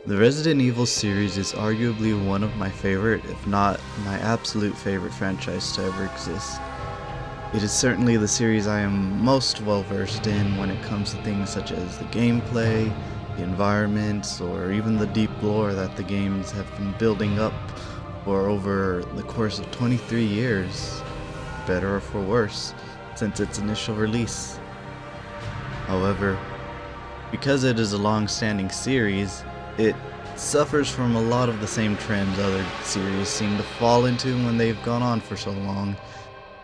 The Resident Evil series is arguably one of my favorite, if not my absolute favorite franchise to ever exist. It is certainly the series I am most well versed in when it comes to things such as the gameplay, the environments, or even the deep lore that the games have been building up for over the course of 23 years, better or for worse, since its initial release. However, because it is a long-standing series, it suffers from a lot of the same trends other series seem to fall into when they've gone on for so long.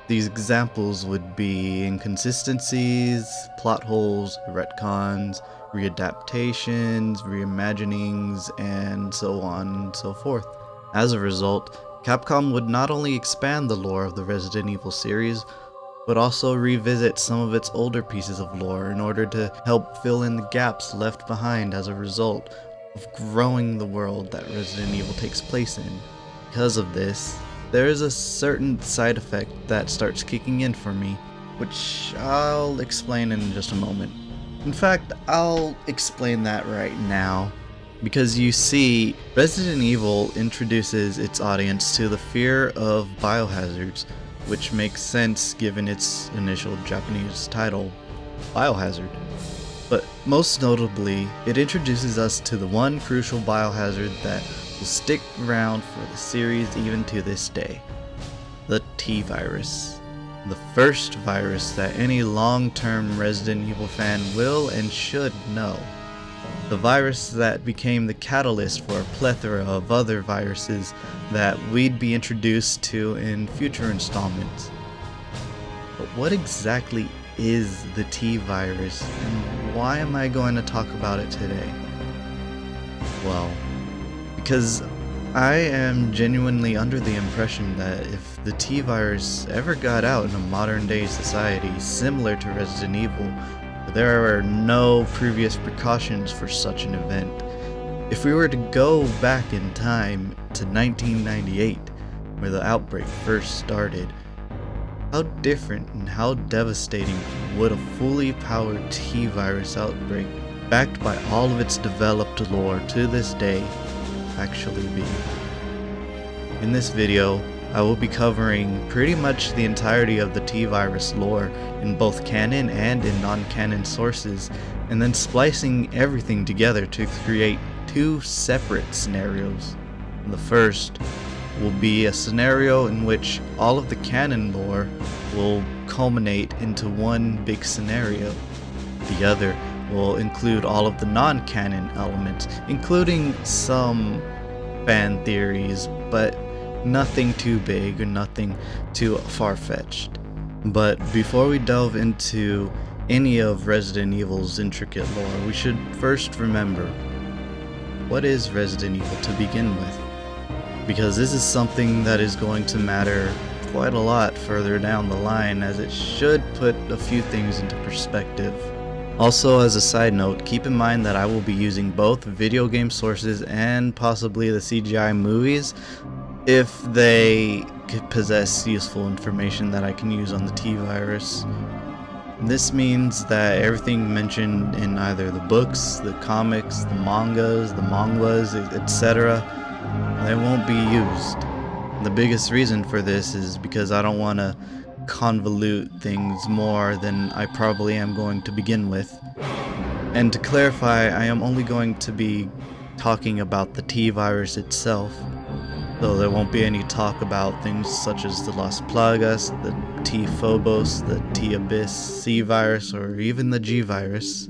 These examples would be inconsistencies, plot holes, retcons, readaptations, reimaginings, and so on and so forth. As a result, Capcom would not only expand the lore of the Resident Evil series, but also revisit some of its older pieces of lore in order to help fill in the gaps left behind as a result of growing the world that Resident Evil takes place in. Because of this, there is a certain side effect that starts kicking in for me, which I'll explain in just a moment. In fact, I'll explain that right now, because you see, Resident Evil introduces its audience to the fear of biohazards, which makes sense given its initial Japanese title, Biohazard. But most notably, it introduces us to the one crucial biohazard that will stick around for the series even to this day. The T-Virus. The first virus that any long-term Resident Evil fan will and should know. The virus that became the catalyst for a plethora of other viruses that we'd be introduced to in future installments. But what exactly is the T-Virus, and why am I going to talk about it today? Well, because I am genuinely under the impression that if the T-Virus ever got out in a modern day society similar to Resident Evil, there are no previous precautions for such an event. If we were to go back in time to 1998, where the outbreak first started, how different and how devastating would a fully powered T-Virus outbreak, backed by all of its developed lore to this day, actually be? In this video, I will be covering pretty much the entirety of the T-Virus lore in both canon and in non-canon sources, and then splicing everything together to create two separate scenarios. The first will be a scenario in which all of the canon lore will culminate into one big scenario. The other will include all of the non-canon elements, including some fan theories, but nothing too big or nothing too far-fetched. But before we delve into any of Resident Evil's intricate lore, we should first remember, what is Resident Evil to begin with? Because this is something that is going to matter quite a lot further down the line, as it should put a few things into perspective. Also, as a side note, keep in mind that I will be using both video game sources and possibly the CGI movies if they possess useful information that I can use on the T-Virus. This means that everything mentioned in either the books, the comics, the mangas, etc., they won't be used. The biggest reason for this is because I don't want to convolute things more than I probably am going to begin with. And to clarify, I am only going to be talking about the T-Virus itself, so there won't be any talk about things such as the Las Plagas, the T-Phobos, the T-Abyss, C-Virus, or even the G-Virus.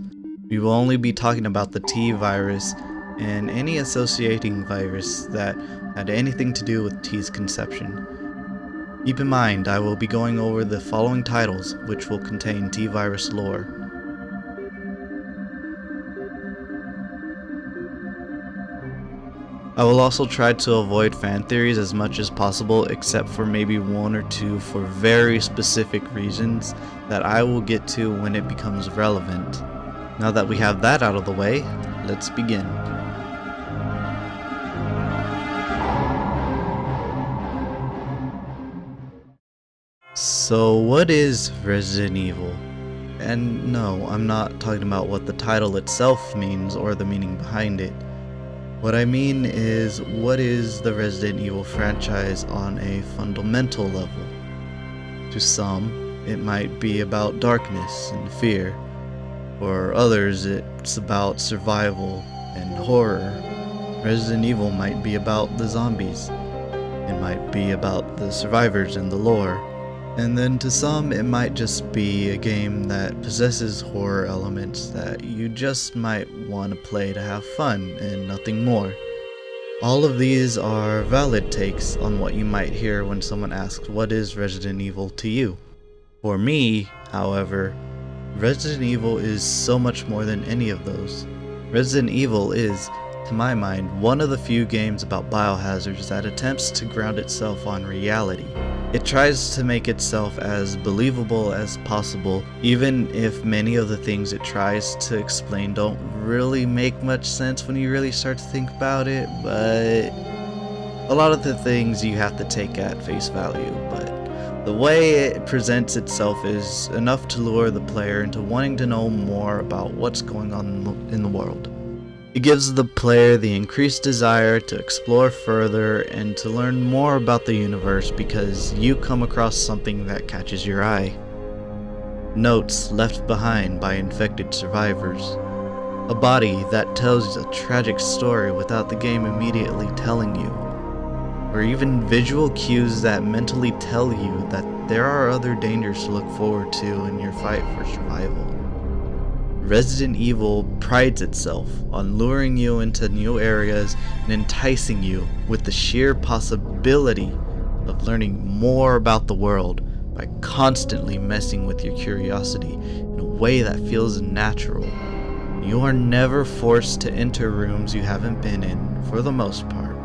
We will only be talking about the T-Virus and any associating virus that had anything to do with T's conception. Keep in mind, I will be going over the following titles, which will contain T-Virus lore. I will also try to avoid fan theories as much as possible, except for maybe one or two for very specific reasons that I will get to when it becomes relevant. Now that we have that out of the way, let's begin. So what is Resident Evil? And no, I'm not talking about what the title itself means or the meaning behind it. What I mean is, what is the Resident Evil franchise on a fundamental level? To some, it might be about darkness and fear. For others, it's about survival and horror. Resident Evil might be about the zombies. It might be about the survivors and the lore. And then to some, it might just be a game that possesses horror elements that you just might want to play to have fun and nothing more. All of these are valid takes on what you might hear when someone asks, what is Resident Evil to you? For me, however, Resident Evil is so much more than any of those. Resident Evil is, to my mind, one of the few games about biohazards that attempts to ground itself on reality. It tries to make itself as believable as possible, even if many of the things it tries to explain don't really make much sense when you really start to think about it, but a lot of the things you have to take at face value, but the way it presents itself is enough to lure the player into wanting to know more about what's going on in the world. It gives the player the increased desire to explore further and to learn more about the universe because you come across something that catches your eye. Notes left behind by infected survivors. A body that tells a tragic story without the game immediately telling you. Or even visual cues that mentally tell you that there are other dangers to look forward to in your fight for survival. Resident Evil prides itself on luring you into new areas and enticing you with the sheer possibility of learning more about the world by constantly messing with your curiosity in a way that feels natural. You are never forced to enter rooms you haven't been in for the most part,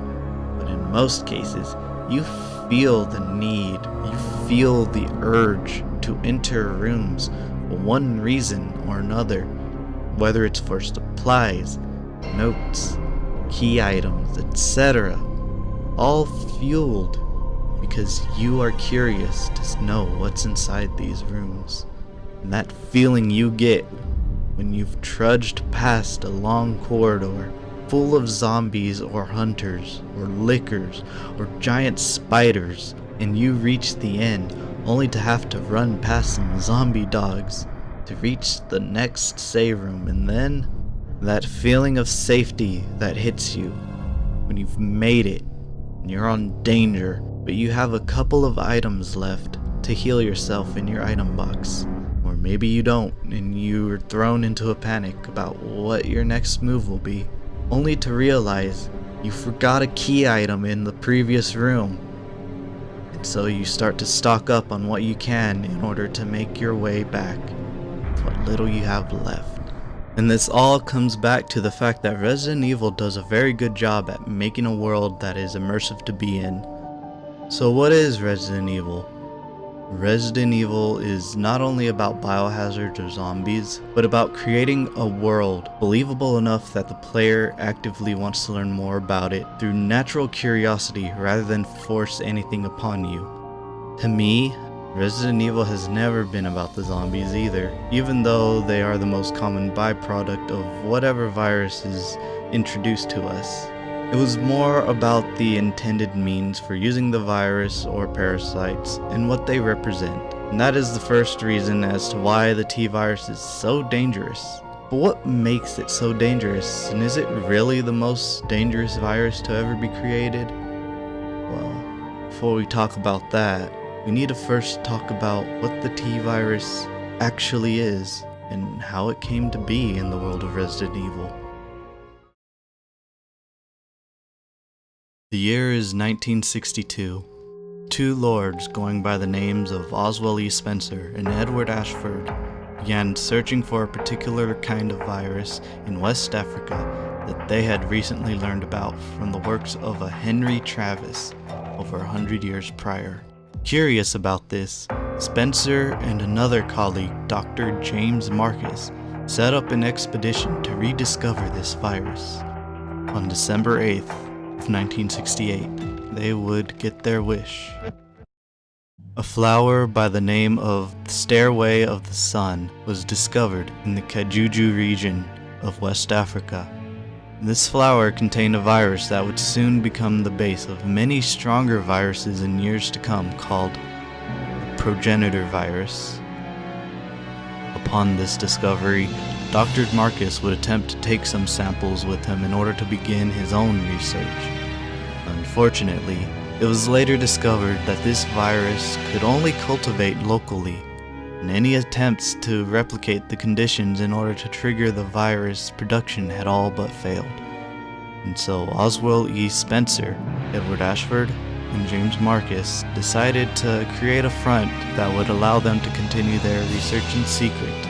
but in most cases, you feel the need, you feel the urge to enter rooms for one reason or another, whether it's for supplies, notes, key items, etc. All fueled because you are curious to know what's inside these rooms. And that feeling you get when you've trudged past a long corridor full of zombies or hunters or lickers or giant spiders, and you reach the end only to have to run past some zombie dogs to reach the next save room, and then that feeling of safety that hits you when you've made it and you're on danger, but you have a couple of items left to heal yourself in your item box. Or maybe you don't, and you're thrown into a panic about what your next move will be, only to realize you forgot a key item in the previous room. And so you start to stock up on what you can in order to make your way back with what little you have left. And this all comes back to the fact that Resident Evil does a very good job at making a world that is immersive to be in. So what is Resident Evil? Resident Evil is not only about biohazards or zombies, but about creating a world believable enough that the player actively wants to learn more about it through natural curiosity rather than force anything upon you. To me, Resident Evil has never been about the zombies either, even though they are the most common byproduct of whatever virus is introduced to us. It was more about the intended means for using the virus or parasites and what they represent. And that is the first reason as to why the T-virus is so dangerous. But what makes it so dangerous, and is it really the most dangerous virus to ever be created? Well, before we talk about that, we need to first talk about what the T-virus actually is and how it came to be in the world of Resident Evil. The year is 1962. Two lords going by the names of Oswell E. Spencer and Edward Ashford began searching for a particular kind of virus in West Africa that they had recently learned about from the works of a Henry Travis over 100 years prior. Curious about this, Spencer and another colleague, Dr. James Marcus, set up an expedition to rediscover this virus. On December 8th, of 1968, they would get their wish. A flower by the name of the Stairway of the Sun was discovered in the Kajuju region of West Africa. This flower contained a virus that would soon become the base of many stronger viruses in years to come, called the Progenitor Virus. Upon this discovery, Dr. Marcus would attempt to take some samples with him in order to begin his own research. Unfortunately, it was later discovered that this virus could only cultivate locally, and any attempts to replicate the conditions in order to trigger the virus production had all but failed. And so Oswald E. Spencer, Edward Ashford, and James Marcus decided to create a front that would allow them to continue their research in secret.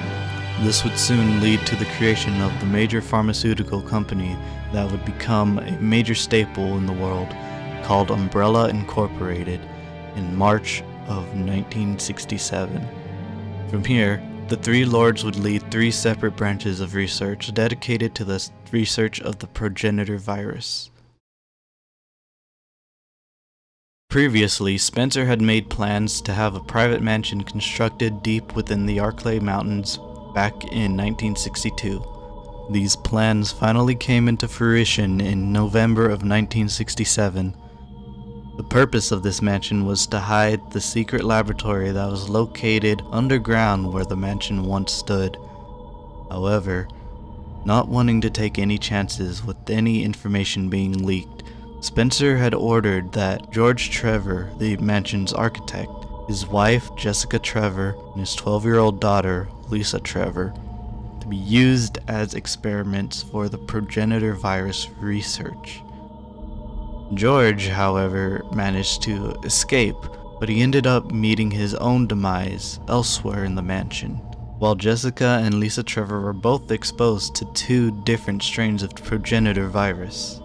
This would soon lead to the creation of the major pharmaceutical company that would become a major staple in the world, called Umbrella Incorporated, in March of 1967. From here, the three lords would lead three separate branches of research dedicated to the research of the progenitor virus. Previously, Spencer had made plans to have a private mansion constructed deep within the Arklay Mountains back in 1962. These plans finally came into fruition in November of 1967. The purpose of this mansion was to hide the secret laboratory that was located underground where the mansion once stood. However, not wanting to take any chances with any information being leaked, Spencer had ordered that George Trevor, the mansion's architect, his wife Jessica Trevor, and his 12-year-old daughter Lisa Trevor to be used as experiments for the progenitor virus research. George, however, managed to escape, but he ended up meeting his own demise elsewhere in the mansion, while Jessica and Lisa Trevor were both exposed to two different strains of progenitor virus.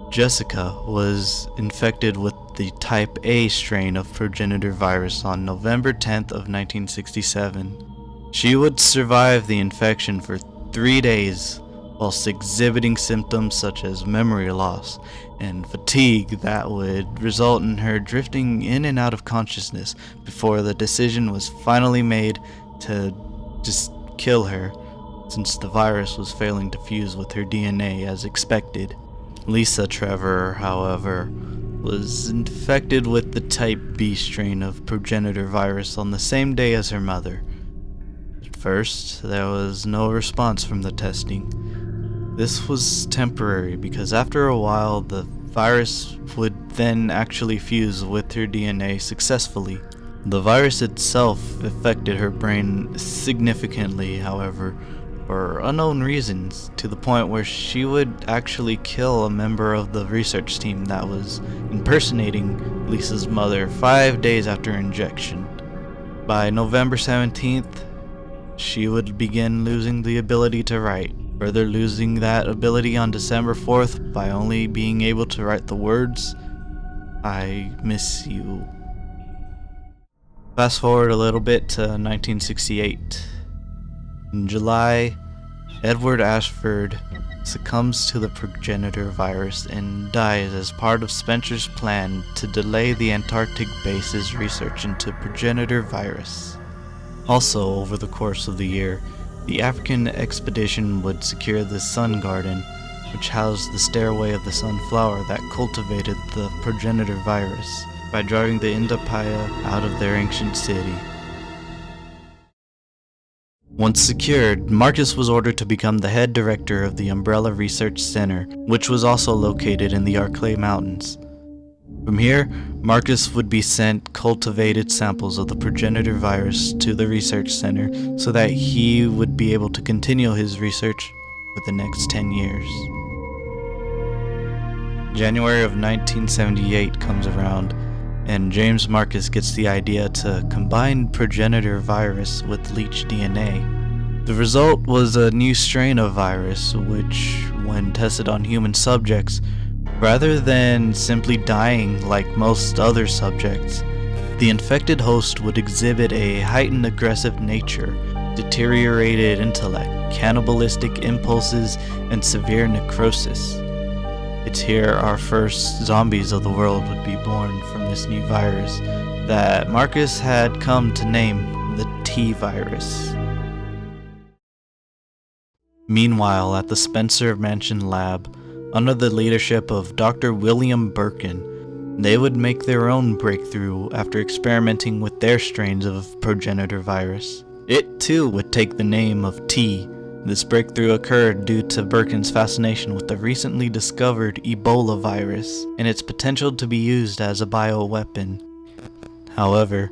Jessica was infected with the type A strain of progenitor virus on November 10th of 1967. She would survive the infection for 3 days, whilst exhibiting symptoms such as memory loss and fatigue that would result in her drifting in and out of consciousness before the decision was finally made to just kill her, since the virus was failing to fuse with her DNA as expected. Lisa Trevor, however, was infected with the type B strain of progenitor virus on the same day as her mother. At first, there was no response from the testing. This was temporary because after a while the virus would then actually fuse with her DNA successfully. The virus itself affected her brain significantly, however, for unknown reasons, to the point where she would actually kill a member of the research team that was impersonating Lisa's mother 5 days after injection. By November 17th, she would begin losing the ability to write, further losing that ability on December 4th by only being able to write the words, "I miss you." Fast forward a little bit to 1968. In July, Edward Ashford succumbs to the progenitor virus and dies as part of Spencer's plan to delay the Antarctic base's research into progenitor virus. Also, over the course of the year, the African expedition would secure the Sun Garden, which housed the stairway of the sunflower that cultivated the progenitor virus, by driving the Indapaya out of their ancient city. Once secured, Marcus was ordered to become the head director of the Umbrella Research Center, which was also located in the Arklay Mountains. From here, Marcus would be sent cultivated samples of the progenitor virus to the research center so that he would be able to continue his research for the next 10 years. January of 1978 comes around, and James Marcus gets the idea to combine progenitor virus with leech DNA. The result was a new strain of virus which, when tested on human subjects, rather than simply dying like most other subjects, the infected host would exhibit a heightened aggressive nature, deteriorated intellect, cannibalistic impulses, and severe necrosis. It's here our first zombies of the world would be born from this new virus that Marcus had come to name the T-virus. Meanwhile, at the Spencer Mansion lab, under the leadership of Dr. William Birkin, they would make their own breakthrough after experimenting with their strains of Progenitor Virus. It too would take the name of T. This breakthrough occurred due to Birkin's fascination with the recently discovered Ebola virus and its potential to be used as a bioweapon. However,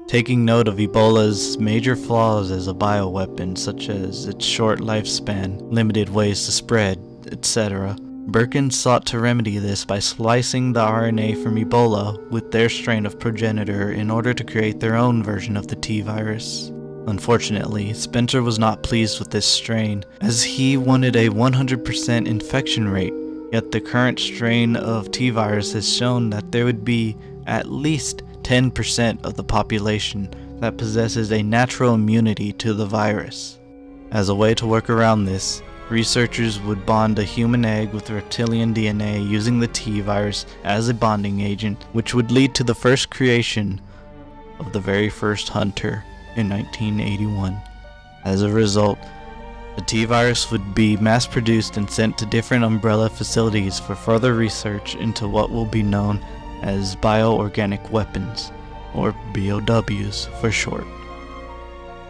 taking note of Ebola's major flaws as a bioweapon, such as its short lifespan, limited ways to spread, etc., Birkin sought to remedy this by splicing the RNA from Ebola with their strain of progenitor in order to create their own version of the T virus. Unfortunately, Spencer was not pleased with this strain, as he wanted a 100% infection rate, yet the current strain of T virus has shown that there would be at least 10% of the population that possesses a natural immunity to the virus. As a way to work around this, researchers would bond a human egg with reptilian DNA using the T virus as a bonding agent, which would lead to the first creation of the very first hunter in 1981. As a result, the T virus would be mass-produced and sent to different umbrella facilities for further research into what will be known as bioorganic weapons, or BOWs for short.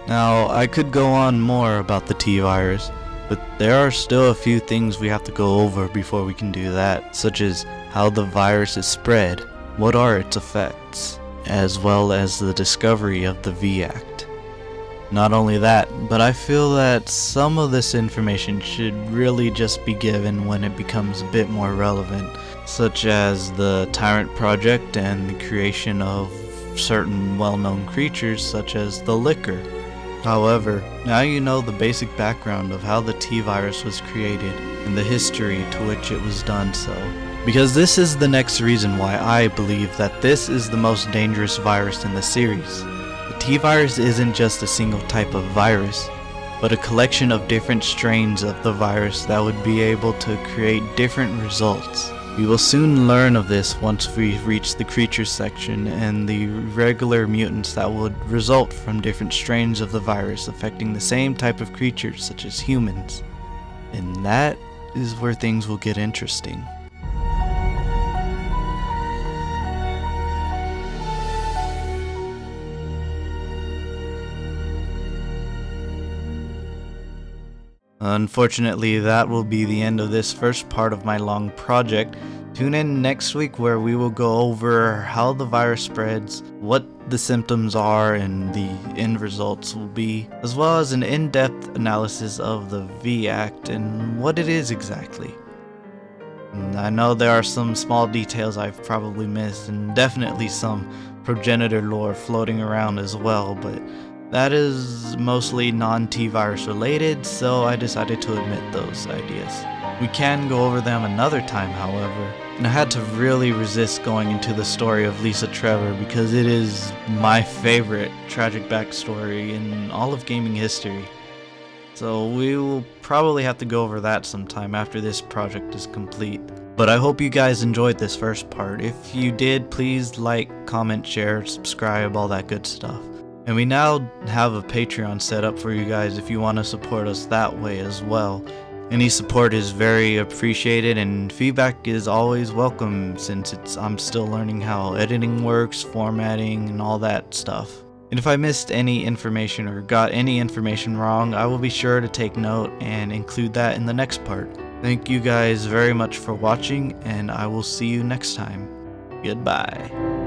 Now, I could go on more about the T virus, but there are still a few things we have to go over before we can do that, such as how the virus is spread, what are its effects, as well as the discovery of the V-Act. Not only that, but I feel that some of this information should really just be given when it becomes a bit more relevant, such as the Tyrant Project and the creation of certain well-known creatures such as the Licker. However, now you know the basic background of how the T-Virus was created and the history to which it was done so. Because this is the next reason why I believe that this is the most dangerous virus in the series. The T-Virus isn't just a single type of virus, but a collection of different strains of the virus that would be able to create different results. We will soon learn of this once we reach the creatures section and the regular mutants that would result from different strains of the virus affecting the same type of creatures such as humans. And that is where things will get interesting. Unfortunately, that will be the end of this first part of my long project. Tune in next week where we will go over how the virus spreads, what the symptoms are and the end results will be, as well as an in-depth analysis of the V-Act and what it is exactly. And I know there are some small details I've probably missed and definitely some progenitor lore floating around as well, but that is mostly non-T-virus related, so I decided to omit those ideas. We can go over them another time, however, and I had to really resist going into the story of Lisa Trevor because it is my favorite tragic backstory in all of gaming history. So we will probably have to go over that sometime after this project is complete. But I hope you guys enjoyed this first part. If you did, please like, comment, share, subscribe, all that good stuff. And we now have a Patreon set up for you guys if you want to support us that way as well. Any support is very appreciated and feedback is always welcome since I'm still learning how editing works, formatting, and all that stuff. And if I missed any information or got any information wrong, I will be sure to take note and include that in the next part. Thank you guys very much for watching, and I will see you next time. Goodbye.